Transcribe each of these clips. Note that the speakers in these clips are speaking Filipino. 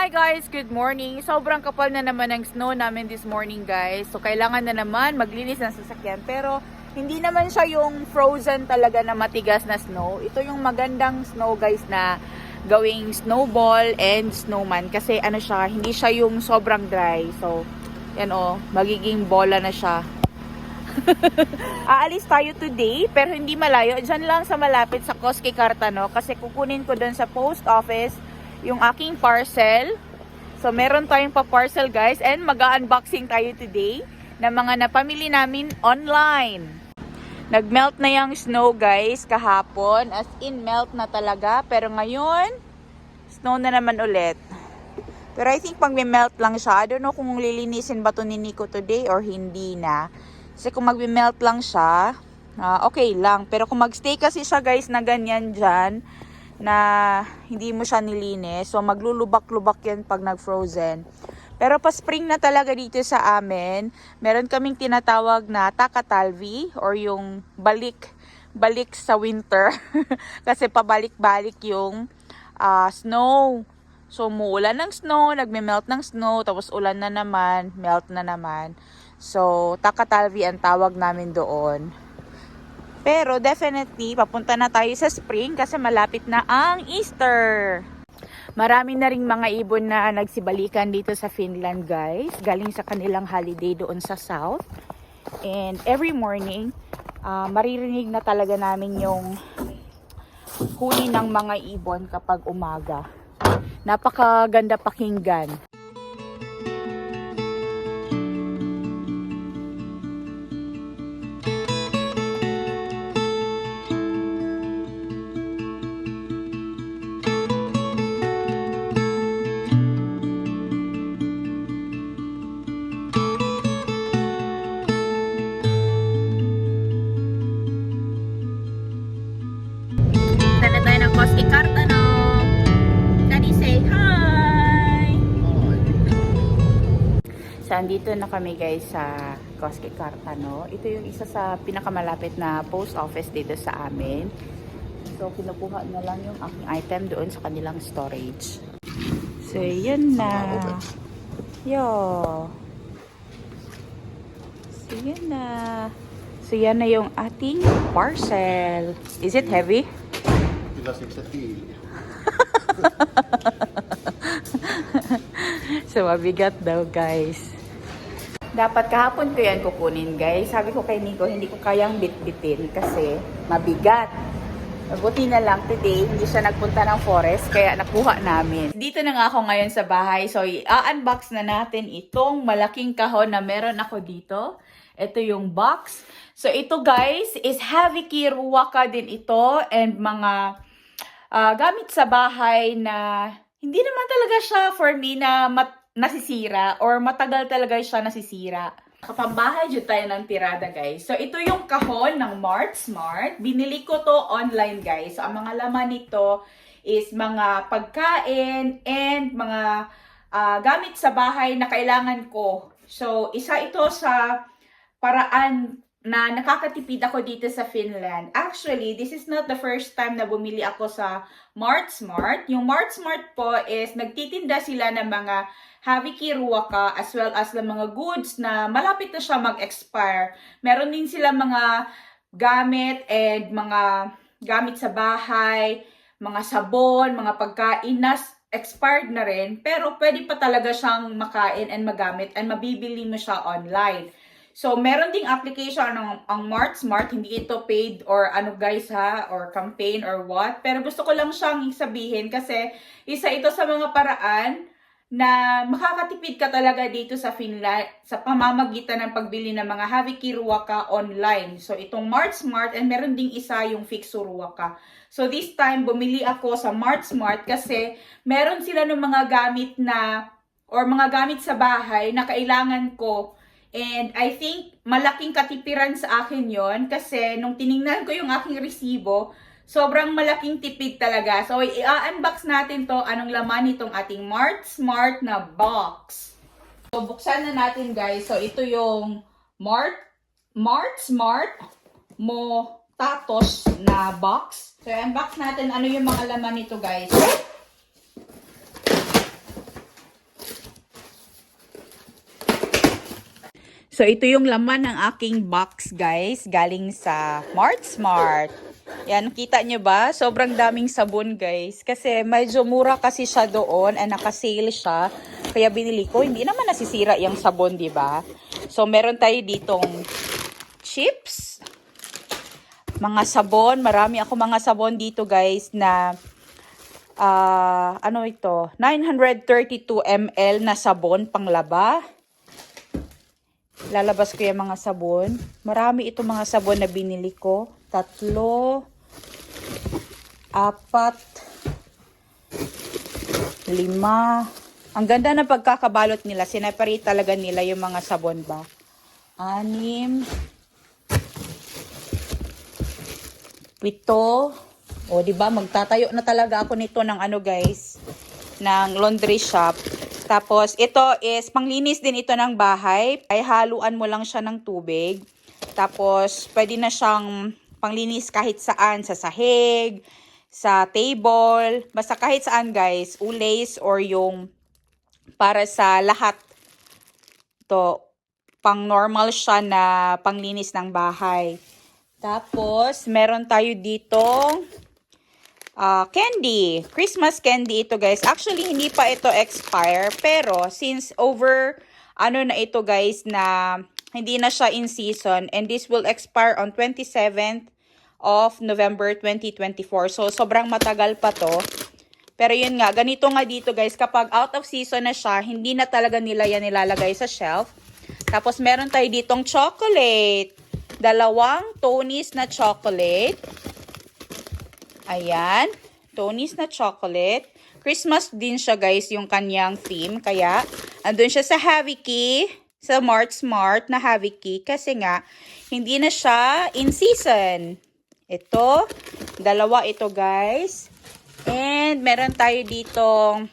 Hi guys! Good morning! Sobrang kapal na naman ng snow namin this morning guys. So kailangan na naman maglinis ng sasakyan. Pero hindi naman siya yung frozen talaga na matigas na snow. Ito yung magandang snow guys na gawing snowball and snowman. Kasi ano siya, hindi siya yung sobrang dry. So yan magiging bola na siya. Aalis tayo today pero hindi malayo. Diyan lang sa malapit sa Koski Cartano. Kasi kukunin ko dun sa post office yung aking parcel. So, meron tayong pa-parcel guys. And mag-unboxing tayo today ng mga napamili namin online. Nag-melt na yung snow guys kahapon. As in, melt na talaga. Pero ngayon, snow na naman ulit. Pero I think pag may melt lang siya, I don't know kung lilinisin ba ito ni Nico today or hindi na. Kasi kung mag-melt lang siya, okay lang. Pero kung mag-stay kasi siya guys na ganyan dyan, na hindi mo siya nilinis. So, maglulubak-lubak yan pag nag-frozen. Pero pa spring na talaga dito sa amin, meron kaming tinatawag na takatalvi or yung balik sa winter. Kasi pabalik-balik yung snow. So, muulan ng snow, nagme-melt ng snow, tapos ulan na naman, melt na naman. So, takatalvi ang tawag namin doon. Pero definitely, papunta na tayo sa spring kasi malapit na ang Easter. Marami na ring mga ibon na nagsibalikan dito sa Finland guys. Galing sa kanilang holiday doon sa south. And every morning, maririnig na talaga namin yung huni ng mga ibon kapag umaga. Napakaganda pakinggan. Koski Cartano. Daddy say hi! So, andito na kami guys sa Koski Cartano. Ito yung isa sa pinakamalapit na post office dito sa amin. So, kinukuha na lang yung aking item doon sa kanilang storage. So, yun na. Yo. So, yun na. So, yan na yung ating parcel. Is it heavy? So, mabigat daw guys. Dapat kahapon ko yan kukunin guys. Sabi ko kay Nico, hindi ko kayang bitbitin kasi mabigat. Buti na lang today, hindi siya nagpunta ng forest, kaya nakuha namin. Dito na nga ako ngayon sa bahay. So, i-unbox na natin itong malaking kahon na meron ako dito. Ito yung box. So, ito guys is Haviki Ruwaka din ito and mga gamit sa bahay na hindi naman talaga siya for me na nasisira or matagal talaga siya nasisira. Kapambahay dyan tayo ng tirada guys. So ito yung kahon ng Mart Smart. Binili ko to online guys. So ang mga laman nito is mga pagkain and mga gamit sa bahay na kailangan ko. So isa ito sa paraan na nakakatipid ako dito sa Finland. Actually, this is not the first time na bumili ako sa Mart Smart. Yung Mart Smart po is nagtitinda sila ng mga Haviki Ruwaka as well as ng mga goods na malapit na siya mag-expire. Meron din sila mga gamit and mga gamit sa bahay, mga sabon, mga pagkain na expired na rin. Pero pwede pa talaga siyang makain and magamit and mabibili mo siya online. So, meron ding application ang Mart Smart. Hindi ito paid or ano guys ha, or campaign or what. Pero gusto ko lang siyang sabihin kasi isa ito sa mga paraan na makakatipid ka talaga dito sa Finland sa pamamagitan ng pagbili ng mga Haviki Ruwaka online. So, itong Mart Smart and meron ding isa yung Fixo Ruwaka. So, this time, bumili ako sa Mart Smart kasi meron sila ng mga gamit na or mga gamit sa bahay na kailangan ko. And I think malaking katipiran sa akin yon kasi nung tiningnan ko yung aking resibo, sobrang malaking tipid talaga. So, i-unbox natin to anong laman nitong ating Mart Smart na box. So, buksan na natin guys. So, ito yung Mart Smart Mo Tatos na box. So, unbox natin ano yung mga laman nito guys. So, ito yung laman ng aking box, guys. Galing sa Mart Smart. Yan, kita nyo ba? Sobrang daming sabon, guys. Kasi medyo mura kasi siya doon. Naka-sale siya. Kaya binili ko. Hindi naman nasisira yung sabon, di ba? So, meron tayo ditong chips. Mga sabon. Marami ako mga sabon dito, guys, na ano ito? 932 ml na sabon panglaba. Lalabas ko yung mga sabon. Marami ito mga sabon na binili ko. 3, 4, 5. Ang ganda ng pagkakabalot nila. Sineparate talaga nila yung mga sabon ba. 6, 7. O, diba? Magtatayo na talaga ako nito ng ano, guys. Ng laundry shop. Tapos, ito is panglinis din ito ng bahay. Ay, haluan mo lang siya ng tubig. Tapos, pwede na siyang panglinis kahit saan. Sa sahig, sa table. Basta kahit saan, guys. Ulays or yung para sa lahat. Ito, pang normal siya na panglinis ng bahay. Tapos, meron tayo ditong candy. Christmas candy ito, guys. Actually, hindi pa ito expire. Pero, since over, na ito, guys, na hindi na siya in season. And this will expire on 27th of November 2024. So, sobrang matagal pa to. Pero yun nga, ganito nga dito, guys. Kapag out of season na siya, hindi na talaga nila yan nilalagay sa shelf. Tapos, meron tayo ditong chocolate. 2 Tony's na chocolate. Ayan. Tony's na chocolate. Christmas din siya, guys, yung kanyang theme. Kaya, andun siya sa Heavy Key, sa Mart Smart na Heavy Key. Kasi nga, hindi na siya in season. Ito. 2 ito, guys. And, meron tayo ditong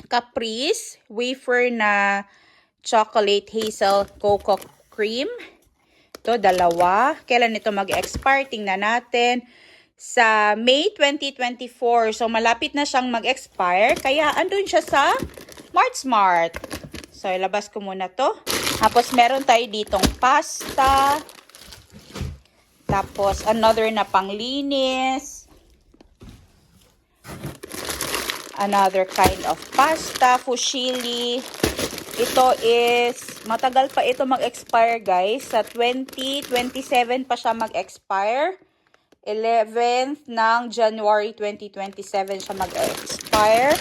Caprice wafer na chocolate hazel cocoa cream. Ito, 2. Kailan ito mag-expire? Tingnan natin. Sa May 2024. So, malapit na siyang mag-expire. Kaya, andun siya sa Mart Smart. So, ilabas ko muna to. Tapos, meron tayo ditong pasta. Tapos, another na panglinis. Another kind of pasta. Fusilli. Ito is, matagal pa ito mag-expire, guys. Sa 2027 pa siya mag-expire. 11th ng January 2027 siya mag-expire.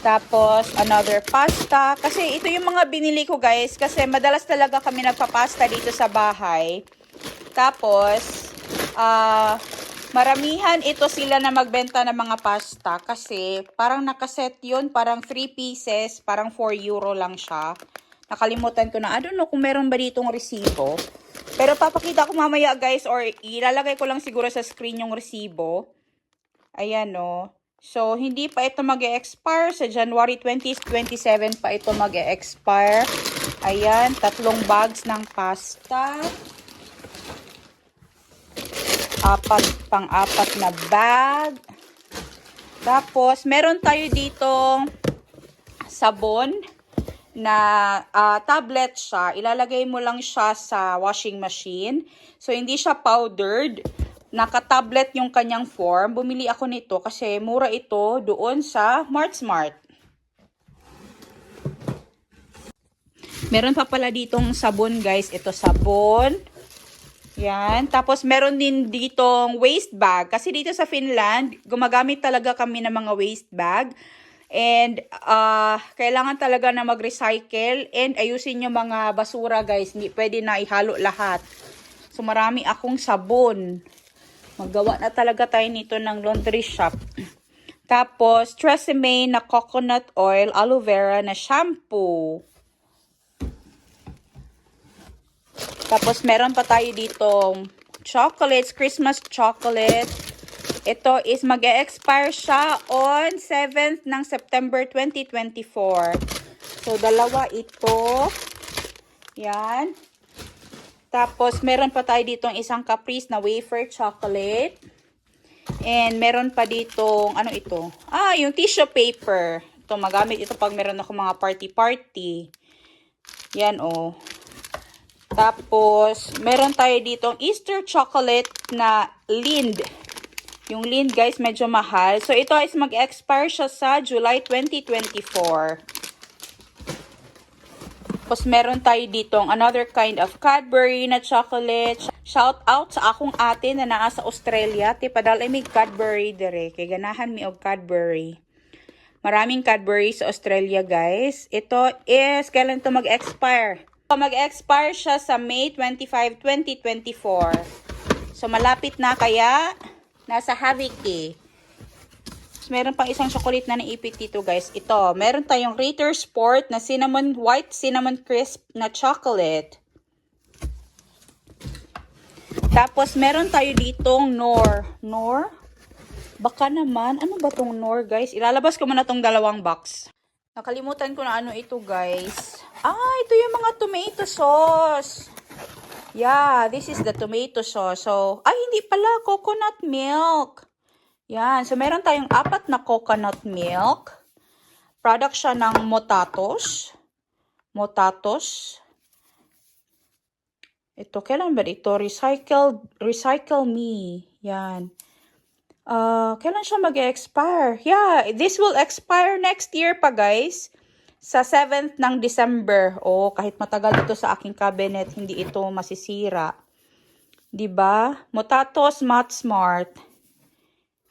Tapos, another pasta. Kasi ito yung mga binili ko, guys. Kasi madalas talaga kami nagpapasta dito sa bahay. Tapos, maramihan ito sila na magbenta ng mga pasta. Kasi, parang nakaset yun. Parang 3 pieces. Parang 4 euro lang siya. Nakalimutan ko na. I don't know kung meron ba ditong resibo. Pero papakita ko mamaya, guys, or ilalagay ko lang siguro sa screen yung resibo. Ayan, no. So, hindi pa ito mag-e-expire. Sa January 2027 pa ito mag-e-expire. Ayan, 3 bags ng pasta. Pang-apat na bag. Tapos, meron tayo ditong sabon na tablet siya. Ilalagay mo lang siya sa washing machine. So, hindi siya powdered. Naka-tablet yung kanyang form. Bumili ako nito kasi mura ito doon sa Mart Smart. Meron pa pala ditong sabon, guys. Ito sabon. Yan. Tapos, meron din ditong waste bag. Kasi dito sa Finland, gumagamit talaga kami ng mga waste bag. And, kailangan talaga na mag-recycle and ayusin yung mga basura, guys. Hindi pwede na ihalo lahat. So, marami akong sabon. Maggawa na talaga tayo nito ng laundry shop. Tapos, Tresemme na coconut oil, aloe vera na shampoo. Tapos, meron pa tayo ditong chocolates, Christmas chocolate. Ito is mag-e-expire siya on 7th ng September 2024. So, 2 ito. Yan. Tapos, meron pa tayo ditong isang Caprice na wafer chocolate. And, meron pa ditong, ano ito? Yung tissue paper. Ito, magamit ito pag meron ako mga party-party. Yan, oh. Tapos, meron tayo ditong Easter chocolate na Lind. Yung Lind, guys, medyo mahal. So, ito is mag-expire siya sa July 2024. Tapos, meron tayo ditong another kind of Cadbury na chocolate. Shout out sa akong ate na naa sa Australia. Tipadal ay may Cadbury dire. Kay ganahan mi og Cadbury. Maraming Cadbury sa Australia, guys. Ito is, kailan ito mag-expire? Mag-expire siya sa May 25, 2024. So, malapit na kaya nasa Haviki. Meron pang isang chocolate na naipit dito, guys. Ito, meron tayong Ritter Sport na white cinnamon crisp na chocolate. Tapos, meron tayo ditong Knorr. Baka naman, ano ba tong Knorr, guys? Ilalabas ko muna tong dalawang box. Nakalimutan ko na ano ito, guys. Ito yung mga tomato sauce. Yeah, this is the tomato sauce. So, hindi pala, coconut milk. Yan. So, meron tayong 4 na coconut milk. Product siya ng Motatos. Ito, kailan ba ito? Recycle Me. Yan. Kailan siya mag-expire? Yeah, this will expire next year pa, guys. Sa 7th ng December. Kahit matagal ito sa aking cabinet, hindi ito masisira. 'Di ba? Motatos Mat Smart.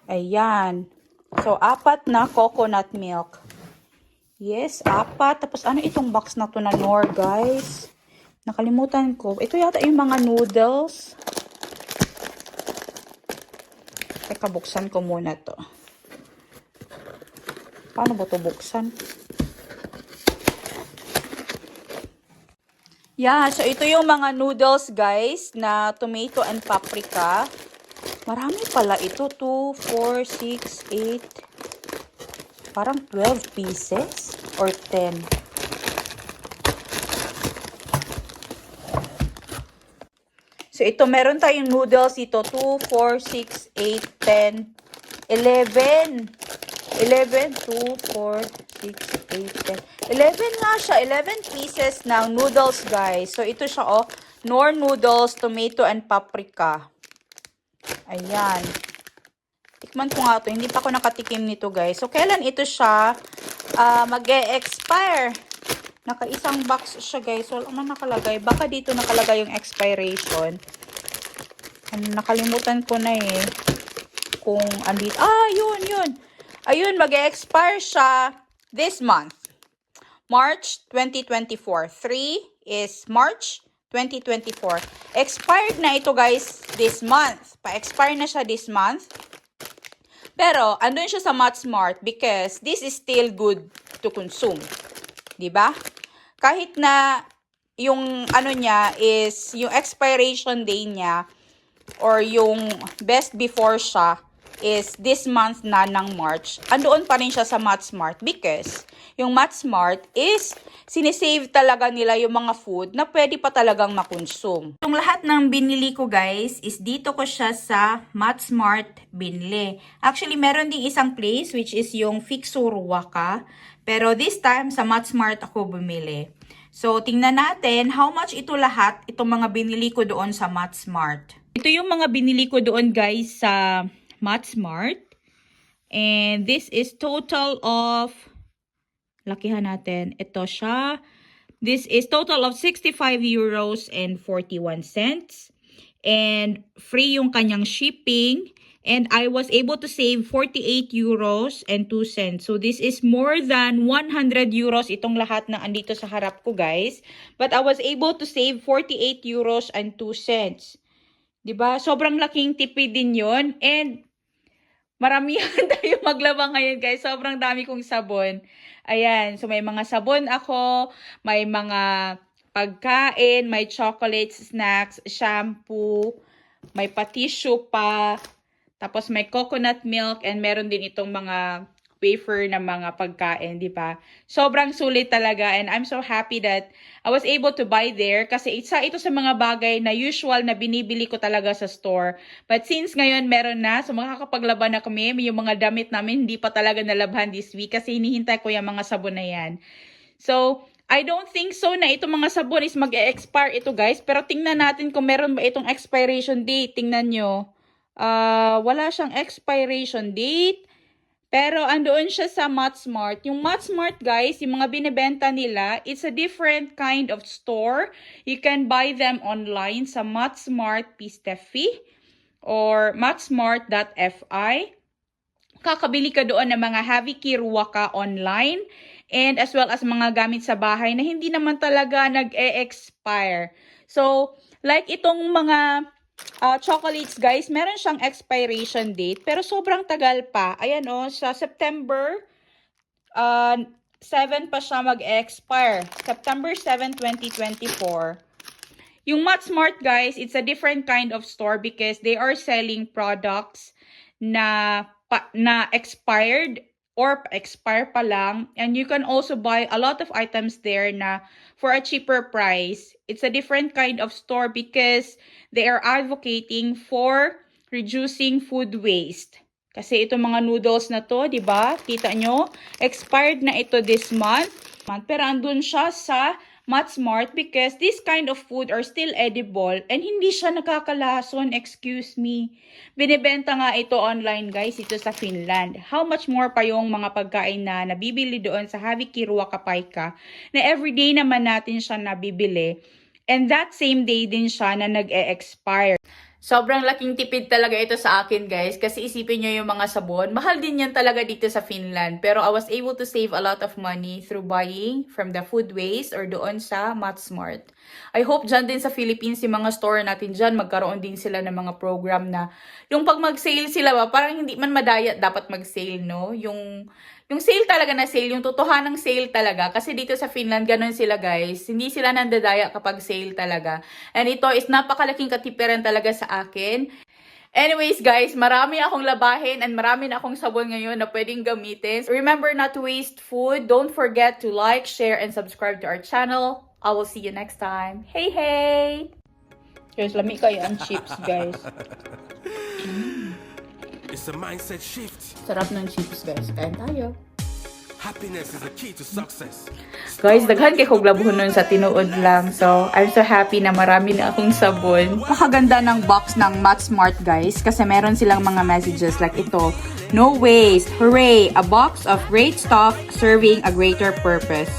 Ayan. So, 4 na coconut milk. Yes, 4. Tapos, ano itong box na to na Knorr, guys? Nakalimutan ko. Ito yata yung mga noodles. Teka, buksan ko muna to. Paano ba to buksan? Yeah, so ito yung mga noodles, guys, na tomato and paprika. Marami pala ito. 2, 4, 6, 8. Parang 12 pieces or 10. So, ito, meron tayong noodles ito. 2, 4, 6, 8, 10, 11. 11, 2, 4, 6, 8, 10. 11 nga siya. 11 pieces ng noodles, guys. So, ito siya, Knorr noodles, tomato, and paprika. Ayan. Tikman ko nga ito. Hindi pa ako nakatikim nito, guys. So, kailan ito siya mag-e-expire? Naka-isang box siya, guys. Wala man nakalagay. Baka dito nakalagay yung expiration. Nakalimutan ko na eh. Kung andito. Yun. Ayun, mag-e-expire siya this month. March 2024. 3 is March 2024. Expired na ito, guys, this month. Pa-expire na siya this month. Pero, andun siya sa Mat Smart because this is still good to consume. Diba? Kahit na yung ano niya is, yung expiration day niya or yung best before siya is this month na ng March, andoon pa rin siya sa Mat Smart because yung Mat Smart is sinisave talaga nila yung mga food na pwede pa talagang makonsume. Yung lahat ng binili ko, guys, is dito ko siya sa Mat Smart binili. Actually, meron ding isang place which is yung Fixo Ruwaka, pero this time sa Mat Smart ako bumili. So, tingnan natin how much ito lahat, itong mga binili ko doon sa Mat Smart. Ito yung mga binili ko doon, guys, sa Mat Smart. And this is total of, lakihan natin, ito siya. This is total of 65 euros and 41 cents. And free yung kanyang shipping. And I was able to save 48 euros and 2 cents. So this is more than 100 euros itong lahat na andito sa harap ko, guys. But I was able to save 48 euros and 2 cents. 'Di ba? Sobrang laking tipid din 'yon. And maramihan tayo maglaba ngayon, guys. Sobrang dami kong sabon. Ayan. So, may mga sabon ako. May mga pagkain. May chocolates, snacks, shampoo. May pa-tissue pa. Tapos, may coconut milk. And meron din itong mga wafer na mga pagkain, di ba? Sobrang sulit talaga. And I'm so happy that I was able to buy there. Kasi ito sa mga bagay na usual na binibili ko talaga sa store. But since ngayon meron na, so makakapaglaban na kami. Yung mga damit namin hindi pa talaga nalabhan this week. Kasi hinihintay ko yung mga sabon na yan. So, I don't think so na itong mga sabon is mag-e-expire ito guys. Pero tingnan natin kung meron ba itong expiration date. Tingnan nyo. Wala siyang expiration date. Pero andoon siya sa Matsmart. Yung Matsmart guys, yung mga binibenta nila, it's a different kind of store. You can buy them online sa Matsmart Pistefi or matsmart.fi. Kakabili ka doon ng mga heavy kiruwaka online and as well as mga gamit sa bahay na hindi naman talaga nag-e-expire. So, like itong mga chocolates guys, meron siyang expiration date pero sobrang tagal pa. Ayan sa September 7 pa siya mag-expire. September 7, 2024. Yung Matsmart guys, it's a different kind of store because they are selling products na expired or expire pa lang. And you can also buy a lot of items there na for a cheaper price. It's a different kind of store because they are advocating for reducing food waste. Kasi itong mga noodles na to, di ba? Kita nyo, expired na ito this month. Pero andun siya sa Matsmart because this kind of food are still edible and hindi siya nakakalason, excuse me. Binibenta nga ito online guys, ito sa Finland. How much more pa yung mga pagkain na nabibili doon sa Havi Kiruwaka Paikka na everyday naman natin siya nabibili. And that same day din siya na nag-e-expire. Sobrang laking tipid talaga ito sa akin guys kasi isipin nyo yung mga sabon. Mahal din yan talaga dito sa Finland. Pero I was able to save a lot of money through buying from the food waste or doon sa Matsmart. I hope dyan din sa Philippines yung mga store natin dyan magkaroon din sila ng mga program na yung pag mag-sale sila ba parang hindi man madaya dapat mag-sale no. Yung sale talaga na sale, yung totohanang sale talaga. Kasi dito sa Finland, ganun sila guys. Hindi sila nandadaya kapag sale talaga. And ito is napakalaking katipiran talaga sa akin. Anyways guys, marami akong labahin and marami na akong sabon ngayon na pwedeng gamitin. Remember not to waste food. Don't forget to like, share, and subscribe to our channel. I will see you next time. Hey, hey! Guys, lami kayo ang chips guys. It's a mindset shift. Sarap ng chips guys. Kain tayo. Happiness is the key to success. Guys, daghan kay kog labuhon nun sa tinuod lang. So, I'm so happy na marami na akong sabon. Makaganda ng box ng Matsmart guys kasi meron silang mga messages like ito. No waste. Hooray! A box of great stuff serving a greater purpose.